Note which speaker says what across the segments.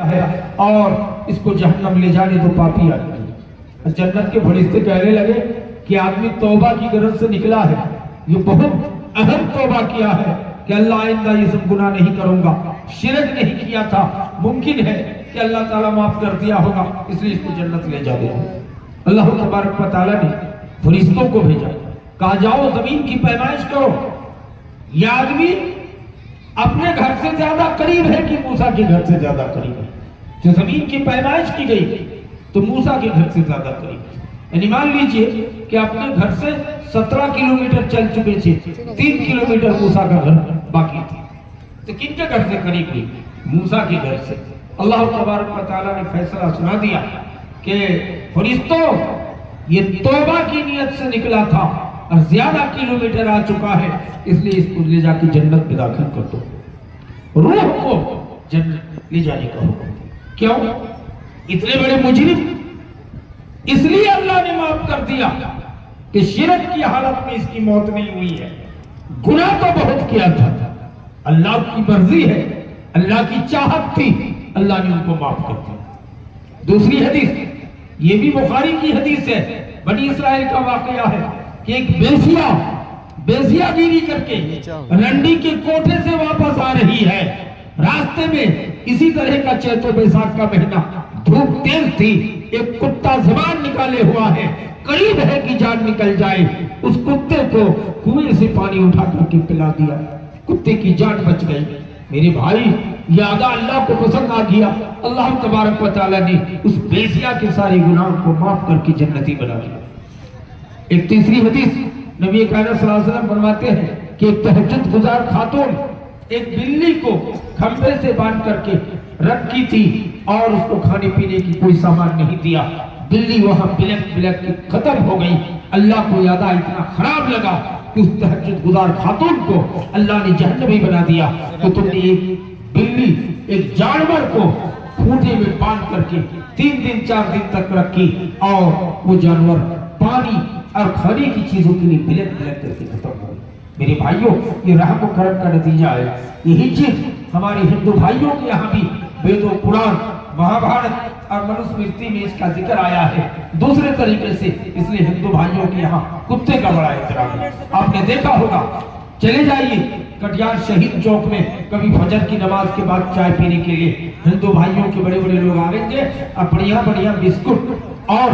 Speaker 1: ہے اور اس کو جہنم لے جانے دو پاپی آدمی۔ جنت کے فرشتے کہنے لگے کہ آدمی توبہ کی غرض سے نکلا ہے، یہ بہت اہم توبہ کیا ہے کہ اللہ آئندہ یہ سب گناہ نہیں کروں گا، شرک نہیں کیا تھا، ممکن ہے کہ اللہ تعالیٰ معاف کر دیا ہوگا، اس لیے اس کو جنت لے جا دے۔ اللہ تبارک و تعالیٰ نے فرشتوں کو بھیجا، کہا جاؤ زمین کی پیمائش کرو۔ یہ آدمی اپنے گھر سے زیادہ قریب ہے کہ موسیٰ کے گھر سے زیادہ قریب ہے؟ جو زمین کی پیمائش کی گئی تو موسیٰ کے گھر سے زیادہ قریب ہے۔ یعنی مان لیجئے کہ اپنے گھر سے 17 کلومیٹر چل چکے تھے، 3 کلومیٹر موسیٰ کا گھر باقی تھی، تو کن کے گھر سے قریب ہوئی؟ موسیٰ کے گھر سے۔ اللہ تبارک و تعالیٰ نے فیصلہ سنا دیا کہ فرشتوں، یہ توبہ کی نیت سے نکلا تھا اور زیادہ کلومیٹر آ چکا ہے، اس لیے اس کو لے جا کے جنت میں داخل کر دو۔ روح کو جنت لے جانے کا حکم۔ کیوں؟ اتنے بڑے مجرم، اس لیے اللہ نے معاف کر دیا کہ شرک کی حالت میں اس کی موت نہیں ہوئی ہے۔ گناہ تو بہت کیا تھا، اللہ کی مرضی ہے، اللہ کی چاہت تھی، اللہ نے ان کو معاف کر دیا۔ دوسری حدیث، یہ بھی بخاری کی حدیث ہے، بنی اسرائیل کا واقعہ ہے کہ ایک بیسیا گیری کر کے رنڈی کے کوٹھے سے واپس آ رہی ہے، راستے میں اسی طرح کا چیت و بیساکھ کا مہینہ، دھوپ تیز تھی، ایک کتا زبان نکالے ہوا ہے، قریب ہے کہ جان نکل جائے، اس کتے کو کنویں سے پانی اٹھا کر کے پلا دیا، کتے کی جان بچ گئی۔ میرے بھائی، یہ ادا اللہ کو پسند آ گیا، اللہ تبارک و تعالیٰ نے اس بیسیا کے سارے گناہوں کو معاف کر کے جنتی بنا دیا۔ ایک تیسری حدیث، نبی کریم صلی اللہ علیہ وسلم فرماتے ہیں کہ ایک تہجد گزار خاتون ایک بلی کو کھمبے سے باندھ کر کے رکھی تھی اور اس کو کھانے پینے کی کوئی سامان نہیں دیا، بلی وہاں بلک بلک کے ختم ہو گئی۔ اللہ کو یاد آیا، اتنا خراب لگا کہ اس تہجد گزار خاتون کو اللہ نے جہنمی بنا دیا کہ تم نے ایک بلی، ایک جانور کو کھوٹے میں باندھ کر کے 3 دن 4 دن تک رکھی اور وہ جانور پانی اور کھانے کی چیزوں کے لیے بلک بلک کر کے ختم ہو گئی۔ میرے بھائیوں، یہ رحم و کرم کا نتیجہ ہے۔ یہی چیز ہمارے ہندو بھائیوں کے یہاں بھی وید و قرآن، مہابھارت اور منوسمرتی میں اس کا ذکر آیا ہے دوسرے طریقے سے، اس لیے ہندو بھائیوں کے یہاں کتے کا بڑا احترام ہے۔ آپ نے دیکھا ہوگا، چلے جائیے کٹیار شہید چوک میں، کبھی فجر کی نماز کے بعد چائے پینے کے لیے ہندو بھائیوں کے بڑے بڑے لوگ آئیں گے اور بڑھیا بڑھیا بسکٹ اور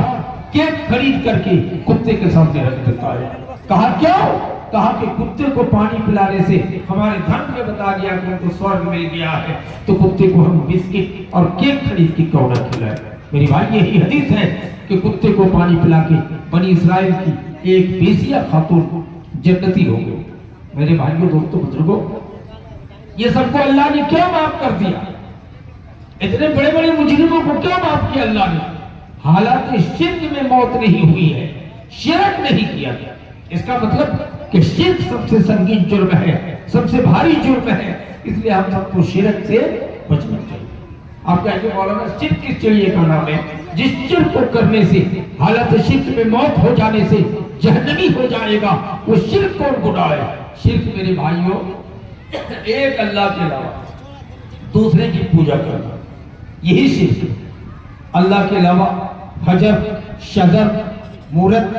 Speaker 1: کیک خرید کر کے کتے کے سامنے رکھ دیتا ہے۔ کہا کیوں؟ کہا کہ کتے کو پانی پلانے سے ہمارے دھرم میں بتا گیا کہ ان کو سورگ مل گیا ہے، تو کتے کو ہم بسکٹ اور کیک خرید کے کیوں نہ کھلائیں؟ میری بھائی، یہی حدیث ہے کہ کتے کو پانی پلا کے بنی اسرائیل کی ایک بیسیا خاتون جنتی ہو گئی۔ میرے بھائیوں، دوستوں، بزرگوں، یہ سب کو اللہ نے کیوں معاف کر دیا؟ اتنے بڑے بڑے مجرموں کو کیوں معاف کیا اللہ نے؟ حالانکہ شرک میں موت نہیں ہوئی ہے، شرک نہیں کیا گیا۔ اس کا مطلب کہ شرک سب سے سنگین جرم ہے، سب سے بھاری جرم ہے، اس لیے ہم سب کو شرک سے بچنا چاہیے۔ آپ کہیں گے مولانا شرک کس چڑیے کا نام ہے؟ جس شرک کو کرنے سے، حالت شرک میں موت ہو جانے سے جہنمی ہو جائے گا، وہ شرک کون گناہ ہے؟ شرک میرے بھائیوں، ایک اللہ کے علاوہ دوسرے کی پوجا کرنا، یہی شرک ہے۔ اللہ کے علاوہ حجر، شجر، مورت،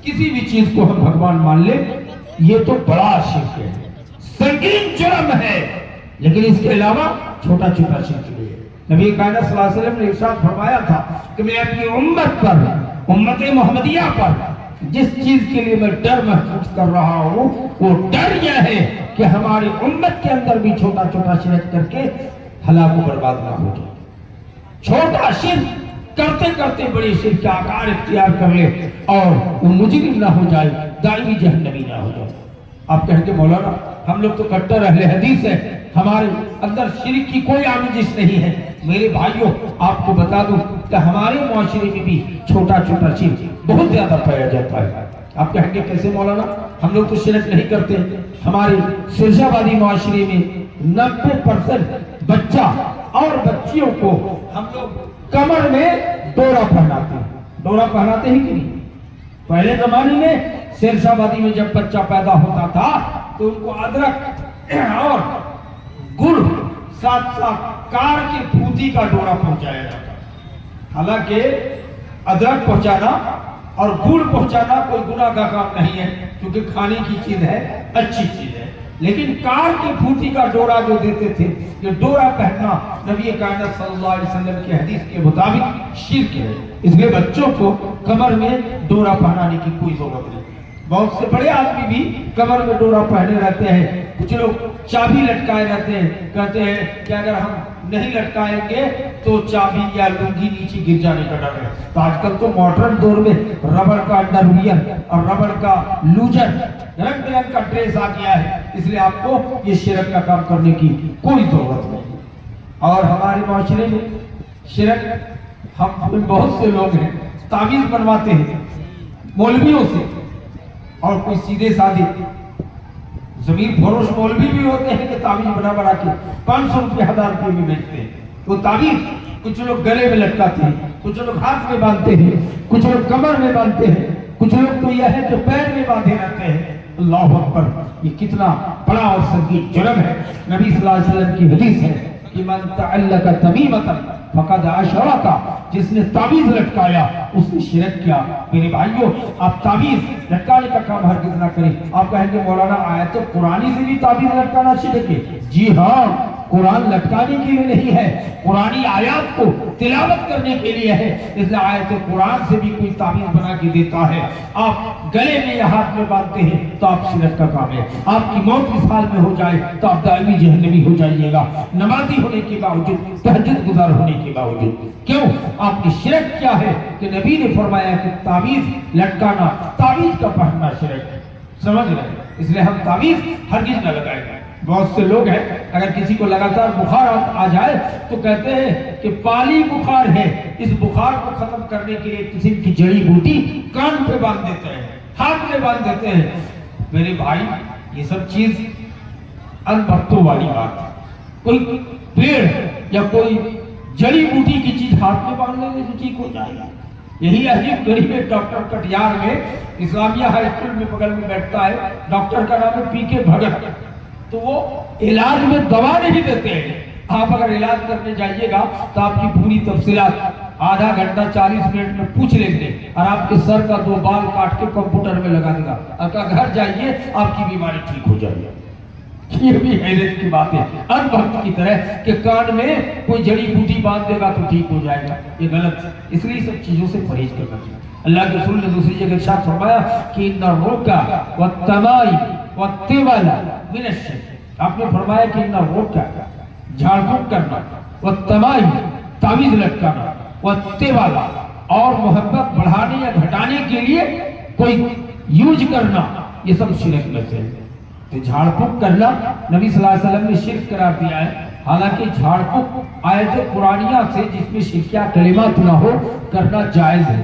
Speaker 1: کسی بھی چیز کو ہم بھگوان مان لیں، یہ تو بڑا شرک ہے، سنگین جرم ہے۔ لیکن اس کے علاوہ چھوٹا چھوٹا شرک بھی ہے۔ نبی کائنات صلی اللہ علیہ وسلم نے ارشاد فرمایا تھا کہ میں اپنی امت پر، امت محمدیہ پر جس چیز کے لیے میں ڈر محسوس کر رہا ہوں، وہ ڈر یہ ہے کہ ہماری امت کے اندر بھی چھوٹا چھوٹا شرک کر کے ہلاک و برباد نہ ہو جائے۔ چھوٹا شرک کرتے کرتے بڑے شرک کا آکار اختیار کر لے اور وہ مجرم نہ ہو جائے، دائمی جہنمی نہ ہو جائے۔ آپ کہیں گے مولانا ہم لوگ تو کٹر اہل حدیث ہیں، ہمارے اندر شرک کی کوئی آمیزش نہیں ہے۔ میرے بھائیوں، آپ کو بتا دوں کہ ہمارے معاشرے میں بھی چھوٹا چھوٹا شرک بہت زیادہ پایا جاتا ہے۔ آپ کہیں گے کیسے مولانا؟ ہم لوگ تو شرک نہیں کرتے۔ ہمارے شیرشاہ آبادی معاشرے میں 90% بچہ اور بچیوں کو ہم لوگ کمر میں ڈورا پہناتے ہیں۔ ڈورا پہناتے ہیں کہ نہیں؟ پہلے زمانے میں شیرشاہ آبادی میں جب بچہ پیدا ہوتا تھا تو ان کو ادرک اور گڑ ساتھ ساتھ کار کی پھوتی کا ڈورا پہنچایا جاتا ہے. حالانکہ ادرک پہنچانا اور گڑ پہنچانا کوئی گناہ کا کام نہیں ہے، کیونکہ کھانے کی چیز ہے، اچھی چیز ہے. لیکن کار کی پھوتی کا ڈورا جو دیتے تھے، یہ ڈورا پہننا نبی کائنات صلی اللہ علیہ وسلم کی حدیث کے مطابق شرک ہے. اس لیے بچوں کو کمر میں ڈورا پہنانے کی کوئی ضرورت نہیں. بہت سے بڑے آدمی بھی کمر میں ڈورا پہنے رہتے ہیں. کچھ لوگ چابی لٹکائے رہتے ہیں، کہتے ہیں کہ اگر ہم نہیں لٹکائیں گے تو چابی یا لنگی نیچے گر جانے کا ڈر ہے. تو آج کل تو ماڈرن دور میں ربڑ کا انڈرویئر اور ربڑ کا لوزر، رنگ برنگ کا ڈریس آ گیا ہے. اس لیے آپ کو یہ شرک کا کام کرنے کی کوئی ضرورت نہیں. اور ہمارے معاشرے میں شرک، ہم بہت سے لوگ ہیں تعویذ بنواتے ہیں مولویوں سے، اور کوئی سیدھے سادے زمین فروش مولوی بھی ہوتے ہیں کہ تعویذ بنا بنا کے 500 روپے 1000 روپے بھی بیچتے ہیں. وہ تعویذ کچھ لوگ گلے میں لٹکاتے ہیں، کچھ لوگ ہاتھ میں باندھتے ہیں، کچھ لوگ کمر میں باندھتے ہیں، کچھ لوگ تو یہ ہے کہ پیر میں باندھے رہتے ہیں. اللہ اکبر، یہ کتنا بڑا اور سنگین جرم ہے. نبی صلی اللہ علیہ وسلم کی حدیث ہے کہ من تعلق تمیمۃ فقد اشرک، جس نے تعویذ لٹکایا اس نے شرک کیا. میرے بھائیوں، آپ تعویذ لٹکانے کا کام ہرگز نہ کریں. آپ کہیں گے مولانا آیت قرآنی سے بھی تعویذ لٹکانا شرک ہے. جی ہاں، قرآن لٹکانے کے لیے نہیں ہے، قرآنی آیات کو تلاوت کرنے کے لیے ہے. اس لیے آیت قرآن سے بھی کوئی تعویذ بنا کے دیتا ہے، آپ گلے میں یا ہاتھ میں باندھتے ہیں تو آپ شرک کا کام ہے. آپ کی موت اس حال میں ہو جائے تو آپ دائمی جہنمی ہو جائیے گا، نمازی ہونے کے باوجود، تہجد گزار ہونے کے باوجود. کیوں؟ آپ کی شرک کیا ہے کہ نبی نے فرمایا کہ تعویذ لٹکانا، تعویذ کا پہننا شرک ہے. سمجھ رہے ہیں؟ اس لیے ہم تعویذ ہرگز نہ لگائیں گے. بہت سے لوگ ہیں اگر کسی کو لگاتار بخار آ جائے تو کہتے ہیں کہ پالی بخار ہے، اس بخار کو ختم کرنے کے لیے کسی کی جڑی بوٹی کان پہ باندھ دیتے ہیں، ہاتھ میں باندھ دیتے ہیں. میرے بھائی، یہ سب چیز ان پتوں والی بات ہے. کوئی پیڑ یا کوئی جڑی بوٹی کی چیز ہاتھ میں باندھ لینے سے ٹھیک ہو جائے گا. یہی عجیب غریب ایک ڈاکٹر کٹیہار میں اسلامیہ ہائی اسکول میں بغل میں بیٹھتا ہے، ڈاکٹر کا نام ہے پی کے بھگت. تو وہ علاج میں دوا نہیں دیتے ہیں. آپ اگر علاج کرنے جائیے گا تو آپ کی پوری تفصیلات آدھا گھنٹہ 40 منٹ میں پوچھ لیں گے، اور آپ کے سر کا 2 بال کاٹ کے کمپیوٹر میں لگا دے گا. اگر گھر جائیے آپ کی بیماری ٹھیک ہو جائے گی. یہ بھی حیرت کی بات ہے، ان بھکت کی طرح کہ کان میں کوئی جڑی بوٹی باندھ دے گا تو ٹھیک ہو جائے گا. یہ غلط ہے. اس لیے سب چیزوں سے پرہیز کرنا چاہیے. اللہ کے رسول نے دوسری جگہ ارشاد فرمایا کہ ان الرقى والتمائم والتول من الشرک. آپ نے فرمایا کہ ان الرقى، جھاڑ پھونک کرنا، والتمائم، تعویذ لٹکانا، والتول، اور محبت بڑھانے یا گھٹانے کے لیے کوئی یوز کرنا، یہ سب شرک میں سے ہے. تو جھاڑ پھونک کرنا نبی صلی اللہ علیہ وسلم نے شرک قرار دیا ہے. حالانکہ جھاڑ پھونک آیت قرآنیہ سے جس میں شرکیہ کلمات نہ ہو کرنا جائز ہے.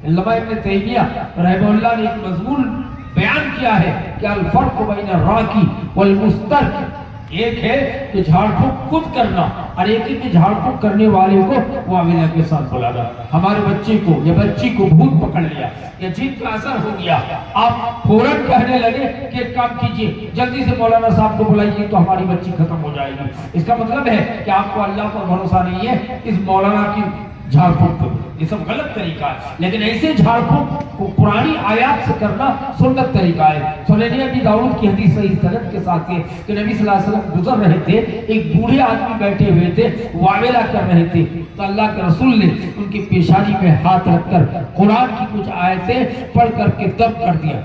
Speaker 1: علامہ ابن تیمیہ رحمہ اللہ نے ایک مضمون بیان کیا ہے کہ الفرق بین الراکی والمسترک. ایک ہے کہ جھاڑ پھونک خود کرنا، اور ایک ہے کہ جھاڑ پھونک کرنے والے کو معاملہ کے ساتھ بلانا. ہمارے بچے کو یا بچی کو بھوت پکڑ لیا یا جن کا اثر ہو گیا، آپ فوراً کہنے لگے کہ ایک کام کیجیے، جلدی سے مولانا صاحب کو بلائیے تو ہماری بچی ختم ہو جائے گی. اس کا مطلب ہے کہ آپ کو اللہ پر بھروسہ نہیں ہے، اس مولانا کی جھاڑ پھونک کرو. یہ سب غلط طریقہ ہے. لیکن ایسے جھاڑ پھونک کو قرآنی آیات سے کرنا سنت طریقہ ہے. سنن ابی داؤد کی حدیث صحیح سند کے ساتھ ہے کہ نبی صلی اللہ علیہ وسلم گزر رہے تھے، ایک بوڑھے آدمی بیٹھے ہوئے تھے، واویلا کر رہے تھے. تو اللہ کے رسول نے ان کی پیشانی میں ہاتھ رکھ کر قرآن کی کچھ آیتیں پڑھ کر کے دم کر دیا،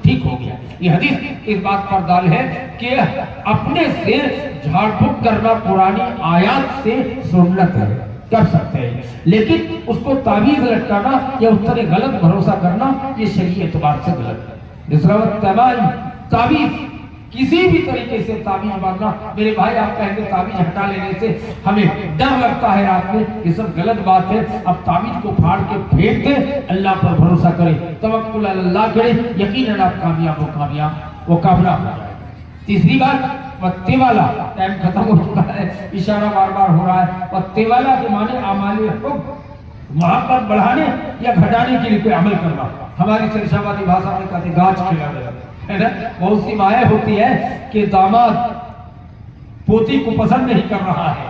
Speaker 1: ٹھیک ہو گیا. یہ حدیث اس بات پر دال ہے کہ اپنے سے جھاڑ پھونک کرنا قرآنی آیات سے سنت ہے، کر سکتے ہیں. لیکن اس کو تعویذ لٹکانا یا اس طرح غلط بھروسہ کرنا یہ شرعی اعتبار سے غلط ہے. دوسرا تمائم، تعویذ، کسی بھی طریقے سے تعویذ باندھنا. میرے بھائی، آپ کہیں گے تعویذ ہٹا لینے سے ہمیں ڈر لگتا ہے رات میں، یہ سب غلط بات ہے. اب تعویذ کو پھاڑ کے پھینک دیں، اللہ پر بھروسہ کریں، توکل اللہ کریں، یقیناً آپ کامیاب و کامیاب ہو جائیں. تیسری بات، وقتی والا، ٹائم ختم ہو چکا ہے، اشارہ بار بار ہو رہا ہے. وقتی والا کے معنی اعمال حب، محبت بڑھانے یا گھٹانے کے لیے کوئی عمل کرنا. ہماری سرشاوادی بھاشا میں کہتے ہیں گاچ کھلانا ہے نا. بہت سی مائیں ہوتی ہے کہ داماد پوتی کو پسند نہیں کر رہا ہے،